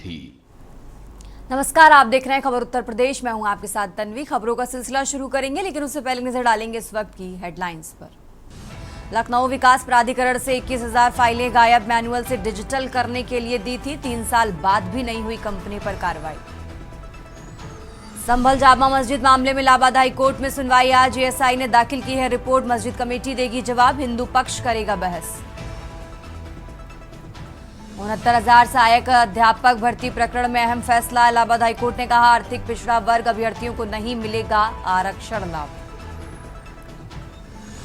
सारथी। नमस्कार, आप देख रहे हैं खबर उत्तर प्रदेश। मैं हूं आपके साथ तन्वी। खबरों का सिलसिला शुरू करेंगे, लेकिन उससे पहले नजर डालेंगे इस वक्त की हेडलाइंस पर। लखनऊ विकास प्राधिकरण से 21,000 फाइलें गायब, मैनुअल से डिजिटल करने के लिए दी थी। 3 साल बाद भी नहीं हुई कंपनी पर कार्रवाई। संभल जामा मस्जिद मामले में इलाहाबाद हाई कोर्ट में सुनवाई आज। एएसआई ने दाखिल की है रिपोर्ट, मस्जिद कमेटी देगी जवाब, हिंदू पक्ष करेगा बहस। 69,000 सहायक अध्यापक भर्ती प्रकरण में अहम फैसला, इलाहाबाद हाईकोर्ट ने कहा आर्थिक पिछड़ा वर्ग अभ्यर्थियों को नहीं मिलेगा आरक्षण लाभ।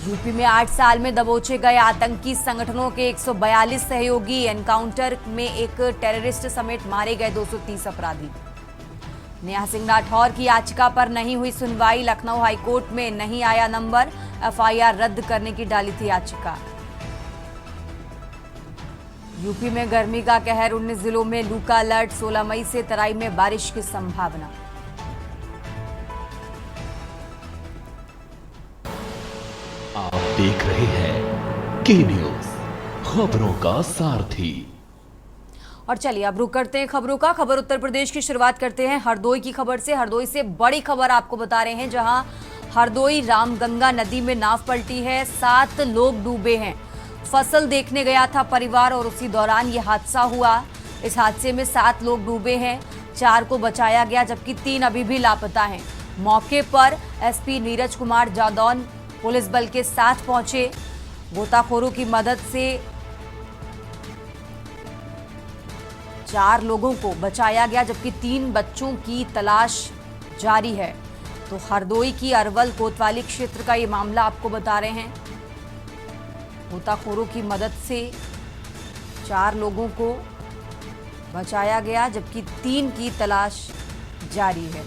यूपी में 8 साल में दबोचे गए आतंकी संगठनों के 142 सहयोगी, एनकाउंटर में एक टेररिस्ट समेत मारे गए 230 अपराधी। नेहा सिंह राठौर की याचिका पर नहीं हुई सुनवाई, लखनऊ हाईकोर्ट में नहीं आया नंबर, एफआईआर रद्द करने की डाली थी याचिका। यूपी में गर्मी का कहर, 19 जिलों में लू का अलर्ट, 16 मई से तराई में बारिश की संभावना। आप देख रहे हैं के न्यूज, खबरों का सारथी। और चलिए अब रुक करते हैं खबरों का। खबर उत्तर प्रदेश की शुरुआत करते हैं हरदोई की खबर से। हरदोई से बड़ी खबर आपको बता रहे हैं, जहां हरदोई रामगंगा नदी में नाव पलटी है, 7 लोग डूबे हैं। फसल देखने गया था परिवार और उसी दौरान ये हादसा हुआ। इस हादसे में 7 लोग डूबे हैं, 4 को बचाया गया जबकि 3 अभी भी लापता हैं। मौके पर एसपी नीरज कुमार जादौन पुलिस बल के साथ पहुंचे। गोताखोरों की मदद से 4 लोगों को बचाया गया जबकि 3 बच्चों की तलाश जारी है। तो हरदोई की अरवल कोतवाली क्षेत्र का ये मामला आपको बता रहे हैं। गोताखोरों की मदद से 4 लोगों को बचाया गया जबकि 3 की तलाश जारी है।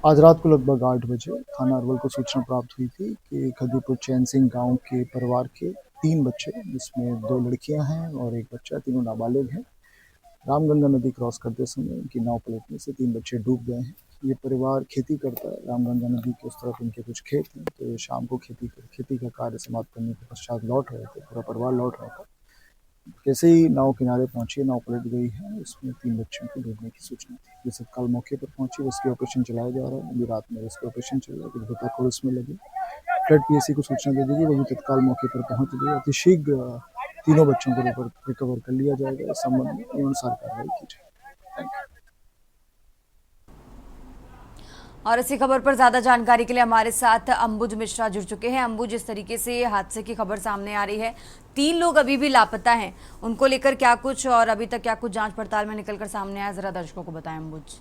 आज रात को लगभग 8 बजे थाना अरवल को सूचना प्राप्त हुई थी कि खदीपुर चैन सिंह गांव के परिवार के 3 बच्चे, जिसमें 2 लड़कियां हैं और 1 बच्चा, तीनों नाबालिग हैं, रामगंगा नदी क्रॉस करते समय इनकी नाव पलटने से 3 बच्चे डूब गए हैं। ये परिवार खेती करता है, रामगंगा नदी के उस तरफ इनके कुछ खेत हैं, तो ये शाम को खेती का कार्य समाप्त करने के पश्चात लौट रहे थे, पूरा परिवार लौट रहा था। जैसे ही नाव किनारे पहुंची, नाव पलट गई है, इसमें 3 बच्चों के डूबने की सूचना थी। ये तत्काल मौके पर पहुंची, रेस्क्यू ऑपरेशन चलाया जा रहा है। अभी रात में रेस्क्यू ऑपरेशन चल रहा है, कुछ गोताखोर इसमें लगे। फ्लड पीएससी को सूचना दे दीजिए, वो भी तत्काल मौके पर पहुंच गए। अतिशीघ्र तीनों बच्चों को रिकवर कर लिया जाएगा। इस संबंध में अनुसार कार्रवाई की जाएगी। Thank you. और इसी खबर पर ज्यादा जानकारी के लिए हमारे साथ अंबुज मिश्रा जुड़ चुके हैं। अंबुज, जिस तरीके से हादसे की खबर सामने आ रही है, 3 लोग अभी भी लापता हैं, उनको लेकर क्या कुछ और अभी तक क्या कुछ जांच पड़ताल में निकलकर सामने आया, जरा दर्शकों को बताएं अंबुज।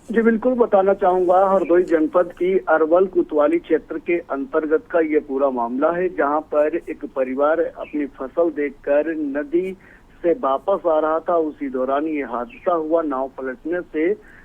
जी बिल्कुल बताना चाहूंगा, हरदोई जनपद की अरवल कोतवाली क्षेत्र के अंतर्गत का ये पूरा मामला है, जहां पर एक परिवार अपनी फसल देखकर नदी से वापस आ रहा था। उसी दौरान ये हादसा हुआ। नाव पलटने से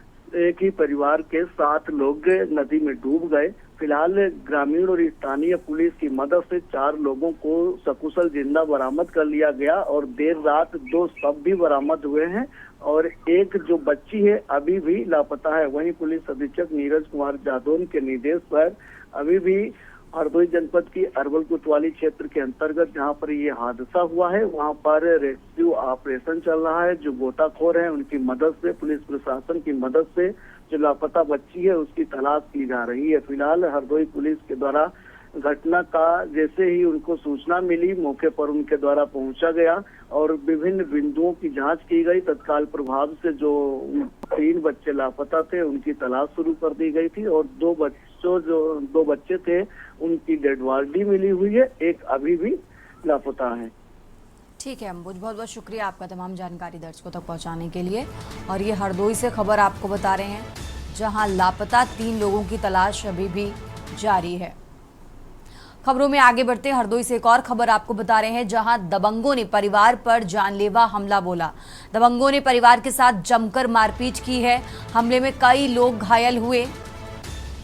एक ही परिवार के 7 लोग नदी में डूब गए। फिलहाल ग्रामीण और स्थानीय पुलिस की मदद से 4 लोगों को सकुशल जिंदा बरामद कर लिया गया और देर रात 2 शव भी बरामद हुए हैं और एक जो बच्ची है अभी भी लापता है। वहीं पुलिस अधीक्षक नीरज कुमार जादौन के निर्देश पर अभी भी हरदोई जनपद की अरवल कोतवाली क्षेत्र के अंतर्गत जहां पर ये हादसा हुआ है, वहां पर रेस्क्यू ऑपरेशन चल रहा है। जो गोताखोर हैं उनकी मदद से, पुलिस प्रशासन की मदद से जो लापता बच्ची है उसकी तलाश की जा रही है। फिलहाल हरदोई पुलिस के द्वारा घटना का जैसे ही उनको सूचना मिली, मौके पर उनके द्वारा पहुंचा गया और विभिन्न बिंदुओं की जांच की गई। तत्काल प्रभाव से जो 3 बच्चे लापता थे उनकी तलाश शुरू कर दी गई थी और 2 बच्चे थे उनकी डेड बॉडी मिली हुई है, एक अभी भी लापता है। ठीक है अंबुज, बहुत बहुत शुक्रिया आपका तमाम जानकारी दर्शकों तक पहुंचाने के लिए। और ये हरदोई से खबर आपको बता रहे हैं, जहां लापता 3 लोगों की तलाश अभी भी जारी है। खबरों में आगे बढ़ते हरदोई से एक और खबर आपको बता रहे हैं, जहां दबंगों ने परिवार पर जानलेवा हमला बोला। दबंगों ने परिवार के साथ जमकर मारपीट की है। हमले में कई लोग घायल हुए।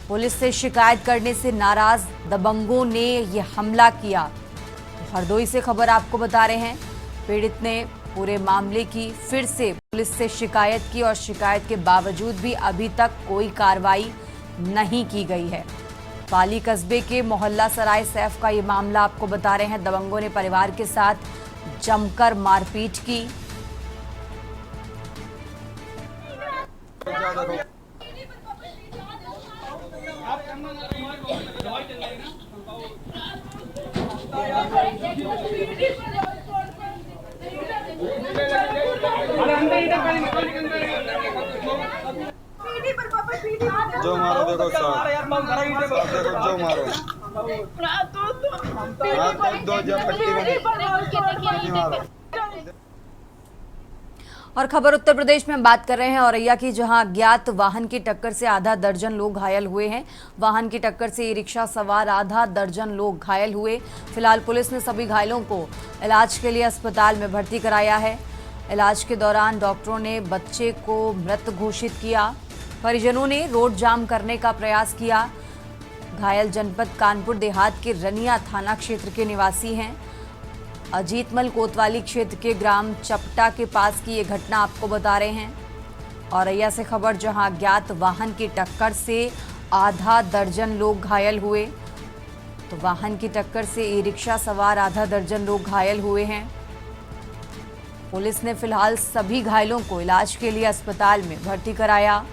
पुलिस से शिकायत करने से नाराज दबंगों ने यह हमला किया। तो हरदोई से खबर आपको बता रहे हैं, पीड़ित ने पूरे मामले की फिर से पुलिस से शिकायत की और शिकायत के बावजूद भी अभी तक कोई कार्रवाई नहीं की गई है। पाली कस्बे के मोहल्ला सराय सैफ का ये मामला आपको बता रहे हैं। दबंगों ने परिवार के साथ जमकर मारपीट की। जो मारो देखो देखो जो मारो दो जब पट्टी मारो। और खबर उत्तर प्रदेश में हम बात कर रहे हैं औरैया की, जहां अज्ञात वाहन की टक्कर से आधा दर्जन लोग घायल हुए हैं। वाहन की टक्कर से ई रिक्शा सवार आधा दर्जन लोग घायल हुए। फिलहाल पुलिस ने सभी घायलों को इलाज के लिए अस्पताल में भर्ती कराया है। इलाज के दौरान डॉक्टरों ने बच्चे को मृत घोषित किया। परिजनों ने रोड जाम करने का प्रयास किया। घायल जनपद कानपुर देहात के रनिया थाना क्षेत्र के निवासी हैं। अजीतमल कोतवाली क्षेत्र के ग्राम चपटा के पास की ये घटना आपको बता रहे हैं। औरैया से खबर, जहां अज्ञात वाहन की टक्कर से आधा दर्जन लोग घायल हुए। तो वाहन की टक्कर से ई रिक्शा सवार आधा दर्जन लोग घायल हुए हैं। पुलिस ने फिलहाल सभी घायलों को इलाज के लिए अस्पताल में भर्ती कराया।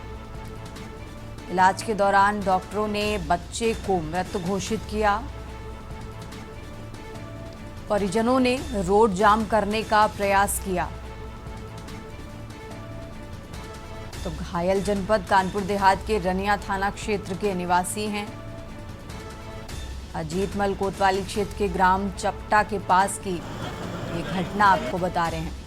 इलाज के दौरान डॉक्टरों ने बच्चे को मृत घोषित किया। परिजनों ने रोड जाम करने का प्रयास किया। तो घायल जनपद कानपुर देहात के रनिया थाना क्षेत्र के निवासी हैं। अजीतमल कोतवाली क्षेत्र के ग्राम चपटा के पास की ये घटना आपको बता रहे हैं।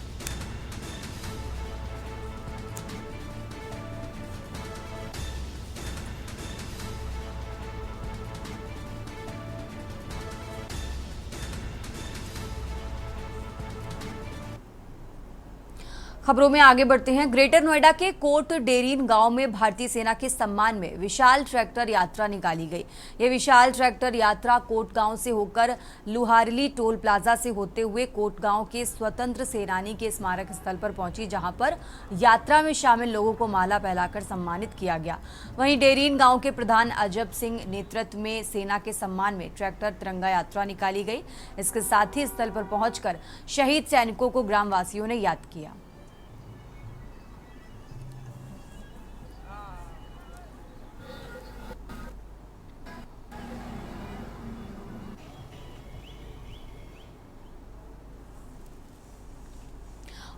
खबरों में आगे बढ़ते हैं। ग्रेटर नोएडा के कोट डेरीन गांव में भारतीय सेना के सम्मान में विशाल ट्रैक्टर यात्रा निकाली गई। ये विशाल ट्रैक्टर यात्रा कोट गांव से होकर लुहारली टोल प्लाजा से होते हुए कोट गांव के स्वतंत्र सेनानी के स्मारक स्थल पर पहुंची, जहां पर यात्रा में शामिल लोगों को माला पहनाकर सम्मानित किया गया। वहीं डेरीन गांव के प्रधान अजब सिंह नेतृत्व में सेना के सम्मान में ट्रैक्टर तिरंगा यात्रा निकाली गई। इसके साथ ही स्थल पर पहुंचकर शहीद सैनिकों को ग्रामवासियों ने याद किया।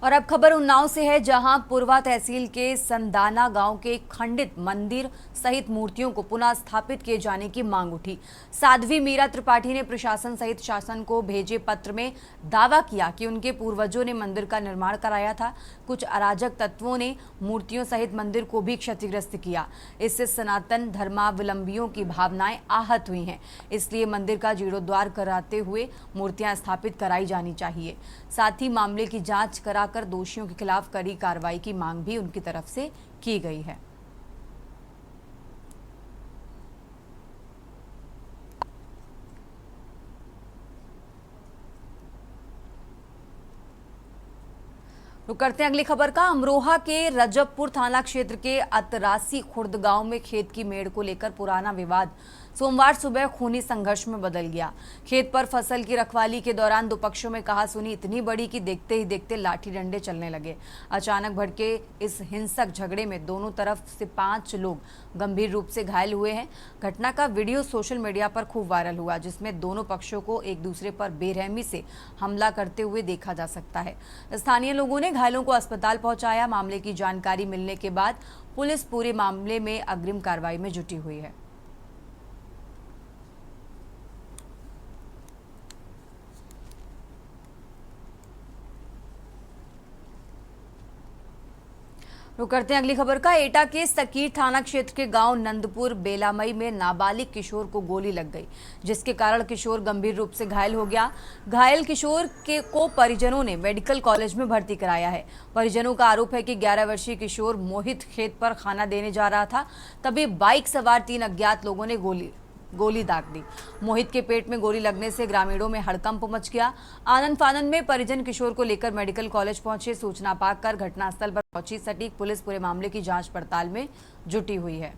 और अब खबर उन्नाव से है, जहां पुरवा तहसील के संदाना गांव के खंडित मंदिर सहित मूर्तियों को पुनः स्थापित किए जाने की मांग उठी। साध्वी मीरा त्रिपाठी ने प्रशासन सहित शासन को भेजे पत्र में दावा किया कि उनके पूर्वजों ने मंदिर का निर्माण कराया था। कुछ अराजक तत्वों ने मूर्तियों सहित मंदिर को भी क्षतिग्रस्त किया। इससे सनातन धर्मावलंबियों की भावनाएं आहत हुई हैं। इसलिए मंदिर का जीर्णोद्धार कराते हुए मूर्तियां स्थापित कराई जानी चाहिए। साथ ही मामले की जांच कराकर दोषियों के खिलाफ कड़ी कार्रवाई की मांग भी उनकी तरफ से की गई है। रुक करते हैं अगली खबर का। अमरोहा के रजबपुर थाना क्षेत्र के अतरासी खुर्द गांव में खेत की मेड़ को लेकर पुराना विवाद सोमवार सुबह खूनी संघर्ष में बदल गया। खेत पर फसल की रखवाली के दौरान दो पक्षों में कहासुनी इतनी बड़ी कि देखते ही देखते लाठी डंडे चलने लगे। अचानक भड़के इस हिंसक झगड़े में दोनों तरफ से 5 लोग गंभीर रूप से घायल हुए हैं। घटना का वीडियो सोशल मीडिया पर खूब वायरल हुआ, जिसमें दोनों पक्षों को एक दूसरे पर बेरहमी से हमला करते हुए देखा जा सकता है। स्थानीय लोगों ने घायलों को अस्पताल पहुंचाया। मामले की जानकारी मिलने के बाद पुलिस पूरे मामले में अग्रिम कार्रवाई में जुटी हुई है। रुक करते हैं अगली खबर का। एटा के सकीर थाना क्षेत्र के गांव नंदपुर बेलामई में नाबालिग किशोर को गोली लग गई, जिसके कारण किशोर गंभीर रूप से घायल हो गया। घायल किशोर को परिजनों ने मेडिकल कॉलेज में भर्ती कराया है। परिजनों का आरोप है कि 11 वर्षीय किशोर मोहित खेत पर खाना देने जा रहा था, तभी बाइक सवार 3 अज्ञात लोगों ने गोली दाग दी। मोहित के पेट में गोली लगने से ग्रामीणों में हड़कंप मच गया। आनंद फानंद में परिजन किशोर को लेकर मेडिकल कॉलेज पहुंचे। सूचना पाकर घटनास्थल पर पहुंची सटीक पुलिस पूरे मामले की जांच पड़ताल में जुटी हुई है।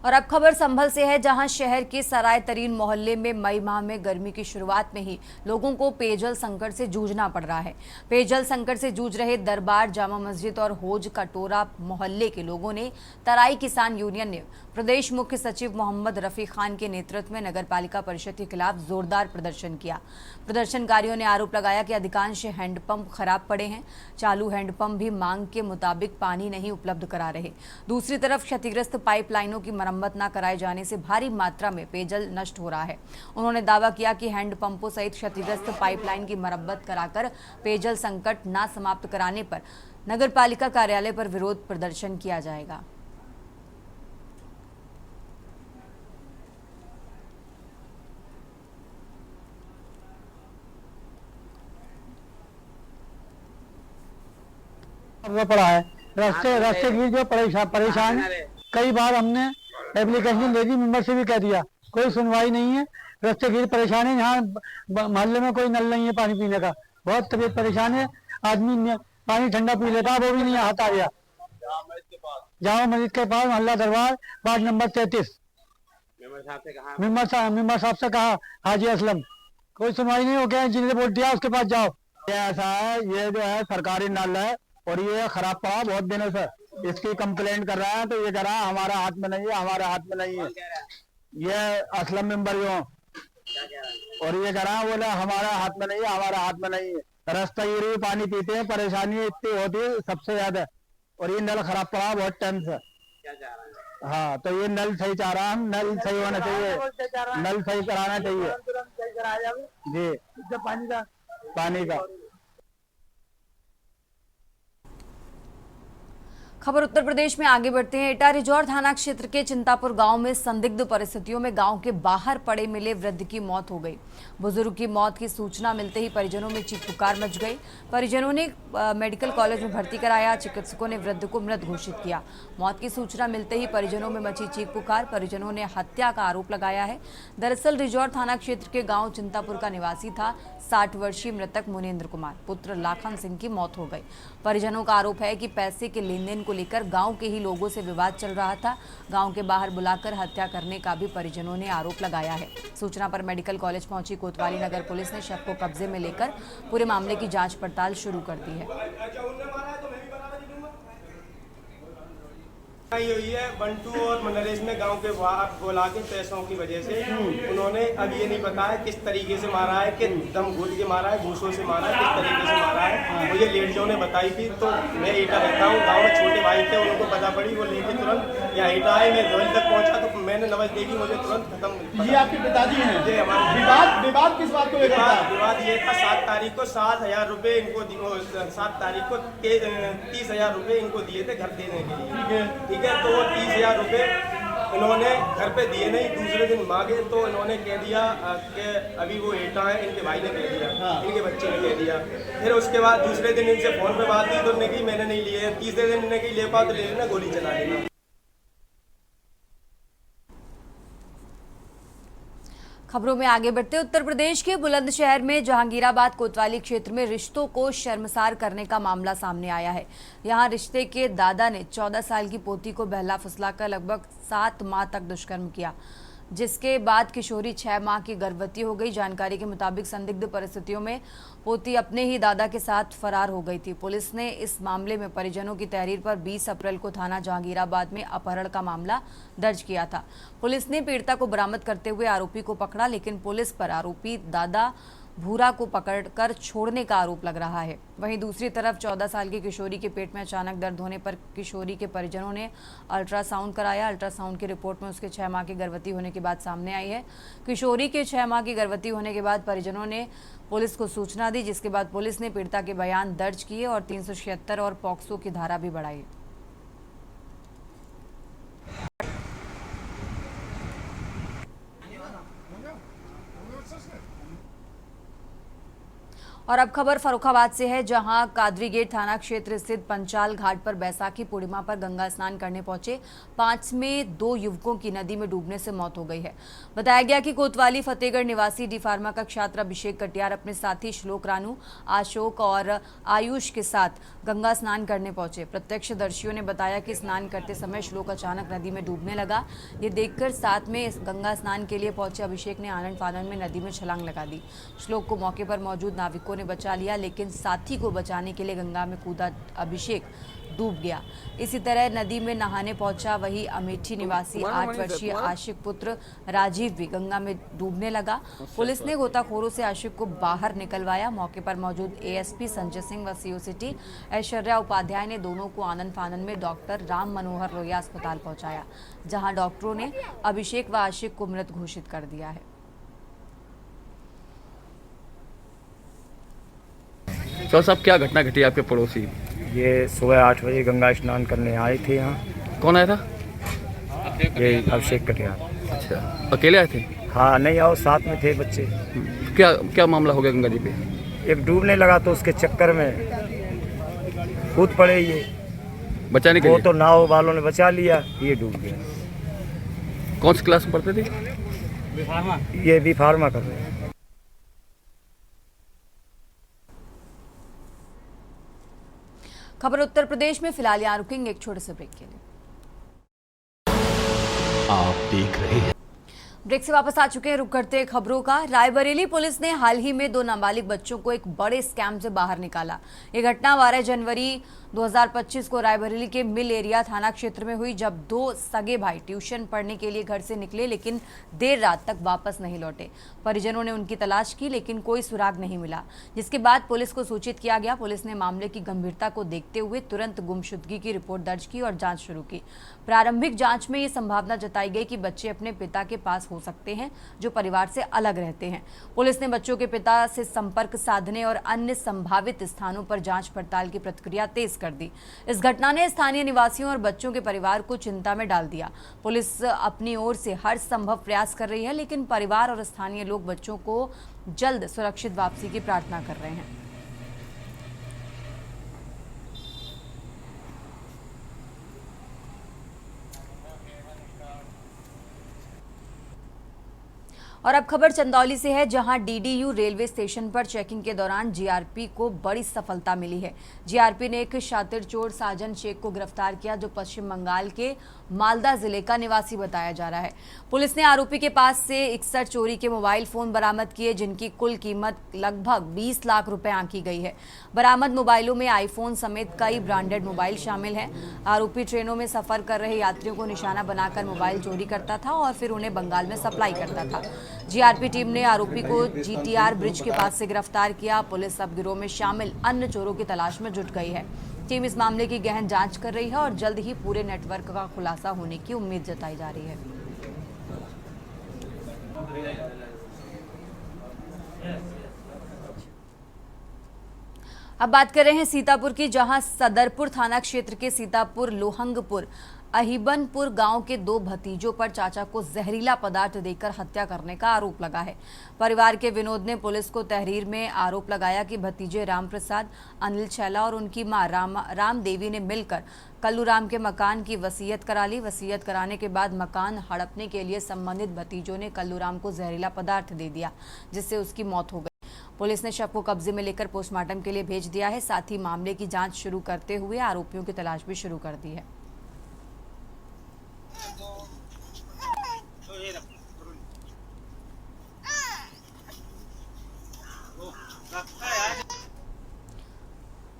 और अब खबर संभल से है, जहां शहर के सराय तरीन मोहल्ले में मई माह में गर्मी की शुरुआत में ही लोगों को पेयजल संकट से जूझना पड़ रहा है। पेयजल संकट से जूझ रहे दरबार, जामा मस्जिद और होज कटोरा मोहल्ले के लोगों ने तराई किसान यूनियन ने प्रदेश मुख्य सचिव मोहम्मद रफी खान के नेतृत्व में नगर पालिका परिषद के खिलाफ जोरदार प्रदर्शन किया। प्रदर्शनकारियों ने आरोप लगाया कि अधिकांश हैंडपंप खराब पड़े हैं। चालू हैंडपंप भी मांग के मुताबिक पानी नहीं उपलब्ध करा रहे। दूसरी तरफ क्षतिग्रस्त पाइपलाइनों की मरम्मत न कराए जाने से भारी मात्रा में पेयजल नष्ट हो रहा है। उन्होंने दावा किया कि हैंडपंपों सहित क्षतिग्रस्त पाइपलाइन की मरम्मत कराकर पेयजल संकट न समाप्त कराने पर नगर पालिका कार्यालय पर विरोध प्रदर्शन किया जाएगा। पड़ा है रास्ते की जो परेशान कई बार हमने एप्लीकेशन दे दी, मेंबर से भी कह दिया, कोई सुनवाई नहीं है। रास्ते की परेशान है, यहाँ मोहल्ले में कोई नल नहीं है पानी पीने का, बहुत तबीयत परेशान है। आदमी पानी ठंडा पी लेता, वो भी नहीं हाथ आ गया। जामा मस्जिद के पास मोहल्ला दरबार, वार्ड नंबर 33। मेंबर साहब से कहा हाजी असलम, कोई सुनवाई नहीं हो गया। जिन्हें वोट दिया उसके पास जाओ। ऐसा है, ये जो है सरकारी नल है और ये खराब पड़ा बहुत दिनों से, इसकी कंप्लेंट कर रहा है तो ये कह रहा है हमारा हाथ में नहीं है, हमारा हाथ में नहीं है। ये असलम मेंबर जो और ये कह रहा है बोला हमारा हाथ में नहीं है, हमारा हाथ में नहीं है। रास्ता ये पानी पीते हैं, परेशानी इतनी होती है सबसे ज्यादा। और ये नल खराब पड़ा बहुत टाइम से। हाँ, तो ये नल सही चाह रहा, हम नल सही होना चाहिए, नल सही कराना चाहिए जी। पानी का खबर उत्तर प्रदेश में आगे बढ़ते हैं। एटा रिजॉर्ट थाना क्षेत्र के चिंतापुर गांव में संदिग्ध परिस्थितियों में गांव के बाहर पड़े मिले वृद्ध की मौत हो गई। बुजुर्ग की मौत की सूचना मिलते ही परिजनों में चीख पुकार मच गई। परिजनों ने मेडिकल कॉलेज में भर्ती कराया। चिकित्सकों ने वृद्ध को मृत घोषित किया। मौत की सूचना मिलते ही परिजनों में मची चीख पुकार। परिजनों ने हत्या का आरोप लगाया है। दरअसल रिजॉर्ट थाना क्षेत्र के गाँव चिंतापुर का निवासी था 60 वर्षीय मृतक मुनेन्द्र कुमार पुत्र लाखन सिंह की मौत हो गई। परिजनों का आरोप है कि पैसे के लेन देन को लेकर गांव के ही लोगों से विवाद चल रहा था। गांव के बाहर बुलाकर हत्या करने का भी परिजनों ने आरोप लगाया है। सूचना पर मेडिकल कॉलेज पहुंची कोतवाली नगर पुलिस ने शव को कब्जे में लेकर पूरे मामले की जांच पड़ताल शुरू कर दी है। हुई है बंटू और नरेश ने गांव के बाहर बोला के पैसों की वजह से उन्होंने अब ये नहीं पता है किस तरीके से मारा है, कि दम घूट के मारा है, घूसों से मारा है, किस तरीके से मारा है। मुझे लेडीजों ने बताई थी, तो मैं एटा रहता हूँ, गांव में छोटे भाई थे, उनको पता पड़ी, वो लेके तुरंत यहाँ एटा आए। मैं धोल तक पहुँचा तो मैंने नवज देखी, मुझे तुरंत खत्म। ये आपके पिताजी हैं? ये हमारे विवाद किस बात को लेकर था? विवाद ये था 7 तारीख को 7,000 रुपए इनको 7 तारीख को 30,000 रुपए इनको दिए थे घर देने के लिए। ठीक है, तो वो 30,000 रुपए इन्होंने घर पे दिए नहीं, दूसरे दिन मांगे तो इन्होंने कह दिया कि अभी वो एटा है, इनके भाई ने कह दिया। हाँ। इनके बच्चे ने कह दिया। फिर उसके बाद दूसरे दिन इनसे फोन पे बात की तो उन्होंने की मैंने नहीं लिए। तीसरे दिन इन्होंने की ले पाओ तो ले लेना, गोली चला लेना। खबरों में आगे बढ़ते उत्तर प्रदेश के बुलंदशहर में जहांगीराबाद कोतवाली क्षेत्र में रिश्तों को शर्मसार करने का मामला सामने आया है। यहां रिश्ते के दादा ने 14 साल की पोती को बहला फुसलाकर लगभग 7 माह तक दुष्कर्म किया, जिसके बाद किशोरी 6 माह की गर्भवती हो गई। जानकारी के मुताबिक संदिग्ध परिस्थितियों में पोती अपने ही दादा के साथ फरार हो गई थी। पुलिस ने इस मामले में परिजनों की तहरीर पर 20 अप्रैल को थाना जहांगीराबाद में अपहरण का मामला दर्ज किया था। पुलिस ने पीड़िता को बरामद करते हुए आरोपी को पकड़ा, लेकिन पुलिस पर आरोपी दादा भूरा को पकड़कर छोड़ने का आरोप लग रहा है। वहीं दूसरी तरफ 14 साल की किशोरी के पेट में अचानक दर्द होने पर किशोरी के परिजनों ने अल्ट्रासाउंड कराया। अल्ट्रासाउंड की रिपोर्ट में उसके 6 माह की गर्भवती होने की बात सामने आई है। किशोरी के 6 माह की गर्भवती होने के बाद परिजनों ने पुलिस को सूचना दी, जिसके बाद पुलिस ने पीड़िता के बयान दर्ज किए और 376 और पॉक्सो की धारा भी बढ़ाई। और अब खबर फर्रुखाबाद से है, जहां कादरी गेट थाना क्षेत्र स्थित पंचाल घाट पर बैसाखी पूर्णिमा पर गंगा स्नान करने पहुंचे 5 में 2 युवकों की नदी में डूबने से मौत हो गई है। बताया गया कि कोतवाली फतेहगढ़ निवासी डी फार्मा का छात्र अभिषेक कटियार अपने साथी श्लोक रानू, अशोक और आयुष के साथ गंगा स्नान करने पहुंचे। प्रत्यक्षदर्शियों ने बताया कि स्नान करते समय श्लोक अचानक नदी में डूबने लगा। ये देखकर साथ में गंगा स्नान के लिए पहुंचे अभिषेक ने आनन फानन में नदी में छलांग लगा दी। श्लोक को मौके पर मौजूद नाविकों ने बचा लिया, लेकिन साथी को बचाने के लिए गंगा में कूदा अभिषेक डूब गया। इसी तरह नदी में नहाने पहुंचा वही अमेठी निवासी 8 वर्षीय आशिक पुत्र राजीव भी गंगा में डूबने लगा। पुलिस ने गोताखोरों से आशिक को बाहर निकलवाया। मौके पर मौजूद एएसपी संजय सिंह व सीओ सिटी ऐश्वर्या उपाध्याय ने दोनों को आनन फानन में डॉक्टर राम मनोहर लोहिया अस्पताल पहुंचाया, जहां डॉक्टरों ने अभिषेक व आशिक को मृत घोषित कर दिया है। तो साहब, क्या घटना घटी आपके पड़ोसी? ये सुबह 8 बजे गंगा स्नान करने आए थे यहाँ। कौन आया था? ये अभिषेक कटियार। अच्छा, अकेले आए थे? हाँ, नहीं आओ, साथ में थे बच्चे। क्या क्या मामला हो गया गंगा जी पे? एक डूबने लगा तो उसके चक्कर में कूद पड़े ये। बचाने के वो लिए? तो नाव वालों ने बचा लिया, ये डूब गया। कौन सी क्लास में पढ़ते थे? ये बी फार्मा कर रहे हैं। खबर उत्तर प्रदेश में, फिलहाल यहाँ रुकेंगे एक छोटे से ब्रेक के लिए। आप देख रहे हैं। ब्रेक से वापस आ चुके हैं, रुक करते हैं खबरों का। रायबरेली पुलिस ने हाल ही में 2 नाबालिग बच्चों को एक बड़े स्कैम से बाहर निकाला। ये घटना 12 जनवरी 2025 को रायबरेली के मिल एरिया थाना क्षेत्र में हुई, जब 2 सगे भाई ट्यूशन पढ़ने के लिए घर से निकले, लेकिन देर रात तक वापस नहीं लौटे। परिजनों ने उनकी तलाश की, लेकिन कोई सुराग नहीं मिला, जिसके बाद पुलिस को सूचित किया गया। पुलिस ने मामले की गंभीरता को देखते हुए तुरंत गुमशुदगी की रिपोर्ट दर्ज की और जांच शुरू की। प्रारंभिक जांच में ये संभावना जताई गई कि बच्चे अपने पिता के पास हो सकते हैं, जो परिवार से अलग रहते हैं। पुलिस ने बच्चों के पिता से संपर्क साधने और अन्य संभावित स्थानों पर जांच पड़ताल की प्रक्रिया तेज कर दी। इस घटना ने स्थानीय निवासियों और बच्चों के परिवार को चिंता में डाल दिया। पुलिस अपनी ओर से हर संभव प्रयास कर रही है, लेकिन परिवार और स्थानीय लोग बच्चों को जल्द सुरक्षित वापसी की प्रार्थना कर रहे हैं। और अब खबर चंदौली से है, जहां डीडीयू रेलवे स्टेशन पर चेकिंग के दौरान जीआरपी को बड़ी सफलता मिली है। जीआरपी ने एक शातिर चोर साजन शेख को गिरफ्तार किया, जो पश्चिम बंगाल के मालदा जिले का निवासी बताया जा रहा है। पुलिस ने आरोपी के पास से 61 चोरी के मोबाइल फोन बरामद किए, जिनकी कुल कीमत लगभग 20 लाख रुपए आंकी गई है। बरामद मोबाइलों में आईफोन समेत कई ब्रांडेड मोबाइल शामिल हैं। आरोपी ट्रेनों में सफर कर रहे यात्रियों को निशाना बनाकर मोबाइल चोरी करता था और फिर उन्हें बंगाल में सप्लाई करता था। जीआरपी टीम ने आरोपी को जीटीआर ब्रिज के पास से गिरफ्तार किया। पुलिस अब गिरोह में शामिल अन्य चोरों की तलाश में जुट गई है। टीम इस मामले की गहन जांच कर रही है और जल्द ही पूरे नेटवर्क का खुलासा होने की उम्मीद जताई जा रही है। अब बात कर रहे हैं सीतापुर की, जहां सदरपुर थाना क्षेत्र के सीतापुर लोहंगपुर अहिबनपुर गांव के 2 भतीजों पर चाचा को जहरीला पदार्थ देकर हत्या करने का आरोप लगा है। परिवार के विनोद ने पुलिस को तहरीर में आरोप लगाया कि भतीजे राम प्रसाद, अनिल छैला और उनकी मां राम देवी ने मिलकर कल्लूराम के मकान की वसीयत करा ली। वसीयत कराने के बाद मकान हड़पने के लिए संबंधित भतीजों ने कल्लूराम को जहरीला पदार्थ दे दिया, जिससे उसकी मौत हो गई। पुलिस ने शव को कब्जे में लेकर पोस्टमार्टम के लिए भेज दिया है। साथ ही मामले की जांच शुरू करते हुए आरोपियों की तलाश भी शुरू कर दी है।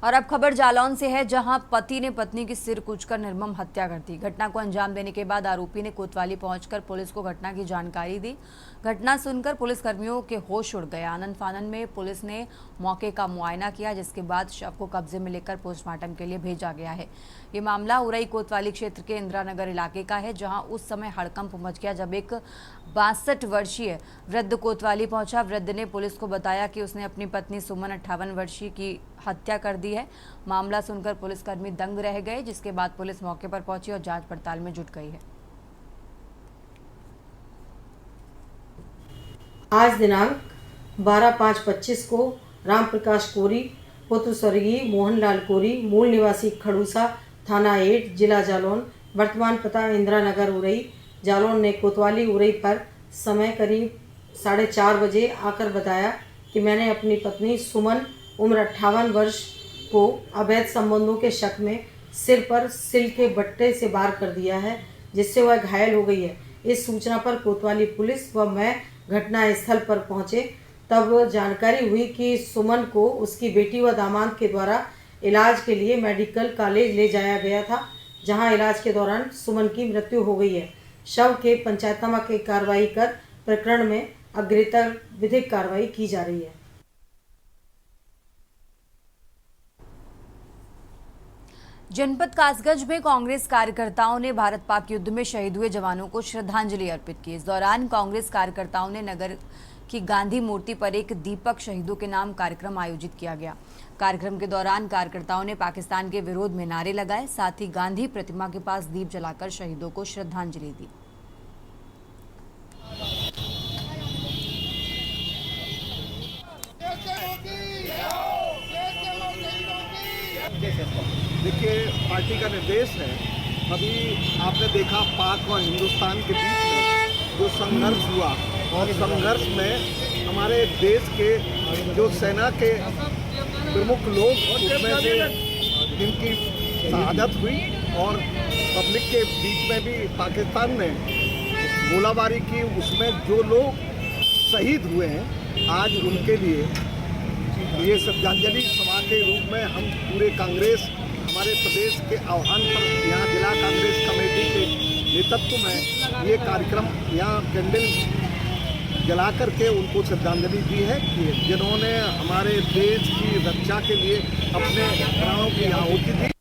और अब खबर जालौन से है, जहां पति ने पत्नी की सिर कूचकर निर्मम हत्या कर दी। घटना को अंजाम देने के बाद आरोपी ने कोतवाली पहुंचकर पुलिस को घटना की जानकारी दी। घटना सुनकर पुलिसकर्मियों के होश उड़ गए। आनंद फानन में पुलिस ने मौके का मुआयना किया, जिसके बाद शव को कब्जे में लेकर पोस्टमार्टम के लिए भेजा गया है। ये मामला उरई कोतवाली क्षेत्र के इंदिरानगर इलाके का है, जहां उस समय हड़कंप मच गया जब एक 62 वर्षीय वृद्ध कोतवाली पहुंचा। वृद्ध ने पुलिस को बताया कि उसने अपनी पत्नी सुमन 58 वर्षीय की हत्या कर दी है। मामला सुनकर पुलिसकर्मी दंग रह गए, जिसके बाद पुलिस मौके पर पहुंची और जांच पड़ताल में जुट गई है। आज दिनांक 12/5/25 को राम प्रकाश कोरी पुत्र स्वर्गीय मोहनलाल कोरी, मूल निवासी खड़ूसा, थाना 8, जिला जालौन, वर्तमान पता इंदिरा नगर उरई, जालौन ने कोतवाली उरई पर समय करीब 4:30 बजे आकर बताया कि मैंने अपनी पत्नी सुमन उम्र 58 वर्ष को अवैध संबंधों के शक में सिर पर सिल के बट्टे से वार कर दिया है, जिससे वह घायल हो गई है। इस सूचना पर कोतवाली पुलिस व मैं घटनास्थल पर पहुंचे, तब जानकारी हुई कि सुमन को उसकी बेटी व दामाद के द्वारा इलाज के लिए मेडिकल कॉलेज ले जाया गया था, जहां इलाज के दौरान सुमन की मृत्यु हो गई है। शव के पंचायतनामा की कार्रवाई कर प्रकरण में अग्रेतर विधिक कार्रवाई की जा रही है। जनपद कासगंज में कांग्रेस कार्यकर्ताओं ने भारत पाक युद्ध में शहीद हुए जवानों को श्रद्धांजलि अर्पित की। इस दौरान कांग्रेस कार्यकर्ताओं ने नगर की गांधी मूर्ति पर एक दीपक शहीदों के नाम कार्यक्रम आयोजित किया गया। कार्यक्रम के दौरान कार्यकर्ताओं ने पाकिस्तान के विरोध में नारे लगाए, साथ ही गांधी प्रतिमा के पास दीप जलाकर शहीदों को श्रद्धांजलि दी। देखिए, पार्टी का निर्देश है। अभी आपने देखा पाक और हिंदुस्तान के बीच में जो संघर्ष हुआ, और संघर्ष में हमारे देश के जो सेना के प्रमुख लोग, उसमें से जिनकी शहादत हुई, और पब्लिक के बीच में भी पाकिस्तान ने गोलाबारी की, उसमें जो लोग शहीद हुए हैं, आज उनके लिए ये श्रद्धांजलि सभा के रूप में हम पूरे कांग्रेस हमारे प्रदेश के आह्वान पर यहाँ जिला कांग्रेस कमेटी के नेतृत्व में ये कार्यक्रम यहाँ कैंडल जला करके उनको श्रद्धांजलि दी है, जिन्होंने हमारे देश की रक्षा के लिए अपने प्राणों की आहुति दी।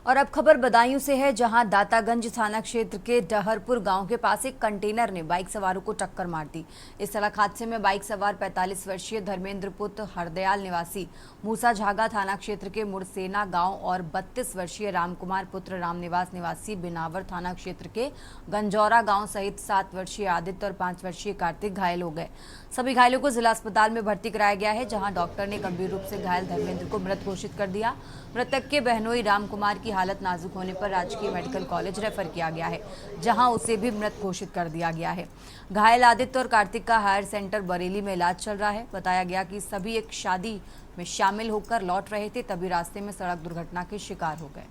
और अब खबर बदायूं से है, जहां दातागंज थाना क्षेत्र के डहरपुर गांव के पास एक कंटेनर ने बाइक सवारों को टक्कर मार दी। इस सड़क हादसे में बाइक सवार 45 वर्षीय धर्मेंद्र पुत्र हरदयाल निवासी मूसा झागा थाना क्षेत्र के मुड़सेना गांव और 32 वर्षीय रामकुमार पुत्र रामनिवास निवासी बिनावर थाना क्षेत्र के गंजौरा गांव सहित 7 वर्षीय आदित्य और 5 वर्षीय कार्तिक घायल हो गए। सभी घायलों को जिला अस्पताल में भर्ती कराया गया है, जहां डॉक्टर ने गंभीर रूप से घायल धर्मेंद्र को मृत घोषित कर दिया। मृतक के बहनोई रामकुमार की हालत नाजुक होने पर राजकीय मेडिकल कॉलेज रेफर किया गया है, जहां उसे भी मृत घोषित कर दिया गया है। घायल आदित्य और कार्तिक का हायर सेंटर बरेली में इलाज चल रहा है। बताया गया कि सभी एक शादी में शामिल होकर लौट रहे थे, तभी रास्ते में सड़क दुर्घटना के शिकार हो गए।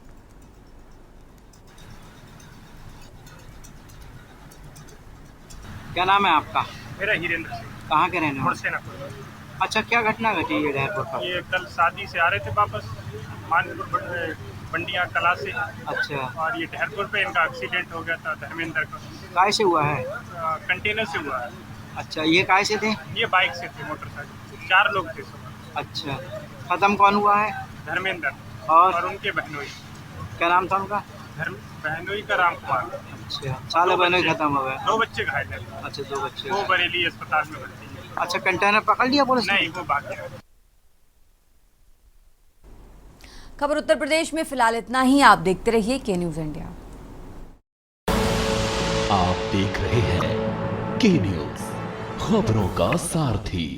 क्या नाम है आपका? मेरा हीरेंद्र सिंह। कहाँ के रहने मुड़सेना। अच्छा, क्या घटना घटी है डहरपुर पर? ये कल शादी से आ रहे थे वापस मानपुर बंडिया कला से। अच्छा। और ये डहरपुर पे इनका एक्सीडेंट हो गया था धर्मेंद्र का। काय से हुआ है? कंटेनर से हुआ है। अच्छा, ये काय से थे? ये बाइक से थे, मोटरसाइकिल। 4 लोग थे सब। अच्छा, खत्म कौन हुआ है? धर्मेंद्र और उनके बहनोई। क्या नाम था उनका? बहनोई का रामकुमार। अच्छा, साले बहनोई खत्म हो गए। 2 बच्चे घायल हैं। अच्छा, 2 बच्चे। वो बरेली अस्पताल में भर्ती है। अच्छा, कंटेनर पकड़ लिया पुलिस ने? नहीं, वो भाग गया। खबर उत्तर प्रदेश में फिलहाल इतना ही। आप देखते रहिए के न्यूज इंडिया। आप देख रहे हैं के न्यूज, खबरों का सारथी।